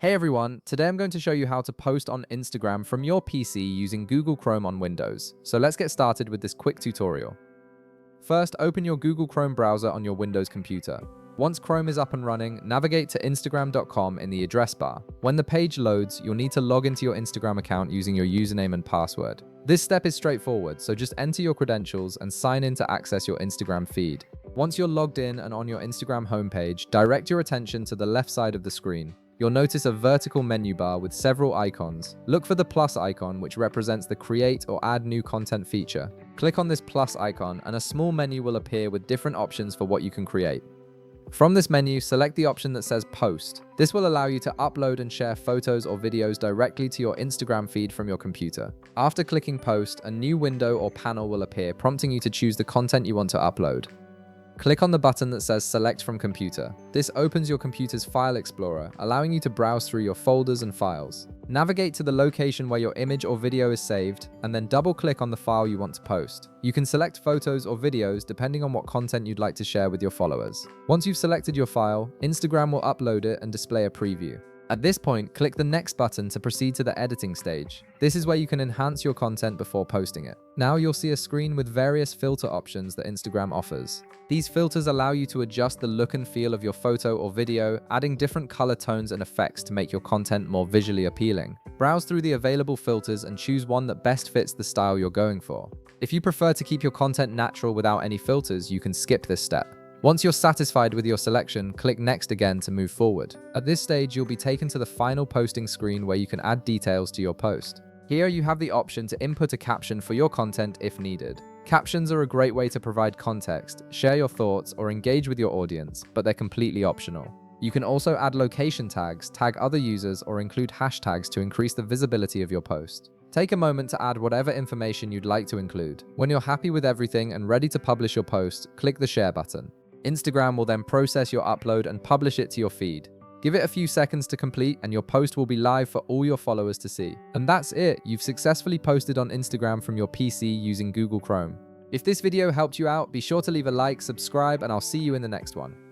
Hey everyone, today I'm going to show you how to post on Instagram from your PC using Google Chrome on Windows. So let's get started with this quick tutorial. First, open your Google Chrome browser on your Windows computer. Once Chrome is up and running, navigate to Instagram.com in the address bar. When the page loads, you'll need to log into your Instagram account using your username and password. This step is straightforward, so just enter your credentials and sign in to access your Instagram feed. Once you're logged in and on your Instagram homepage, direct your attention to the left side of the screen. You'll notice a vertical menu bar with several icons. Look for the plus icon, which represents the Create or Add New Content feature. Click on this plus icon and a small menu will appear with different options for what you can create. From this menu, select the option that says Post. This will allow you to upload and share photos or videos directly to your Instagram feed from your computer. After clicking Post, a new window or panel will appear, prompting you to choose the content you want to upload. Click on the button that says Select from Computer. This opens your computer's File Explorer, allowing you to browse through your folders and files. Navigate to the location where your image or video is saved, and then double-click on the file you want to post. You can select photos or videos depending on what content you'd like to share with your followers. Once you've selected your file, Instagram will upload it and display a preview. At this point, click the Next button to proceed to the editing stage. This is where you can enhance your content before posting it. Now you'll see a screen with various filter options that Instagram offers. These filters allow you to adjust the look and feel of your photo or video, adding different color tones and effects to make your content more visually appealing. Browse through the available filters and choose one that best fits the style you're going for. If you prefer to keep your content natural without any filters, you can skip this step. Once you're satisfied with your selection, click Next again to move forward. At this stage, you'll be taken to the final posting screen where you can add details to your post. Here you have the option to input a caption for your content if needed. Captions are a great way to provide context, share your thoughts, or engage with your audience, but they're completely optional. You can also add location tags, tag other users, or include hashtags to increase the visibility of your post. Take a moment to add whatever information you'd like to include. When you're happy with everything and ready to publish your post, click the Share button. Instagram will then process your upload and publish it to your feed. Give it a few seconds to complete and your post will be live for all your followers to see. And that's it, you've successfully posted on Instagram from your PC using Google Chrome. If this video helped you out, be sure to leave a like, subscribe, and I'll see you in the next one.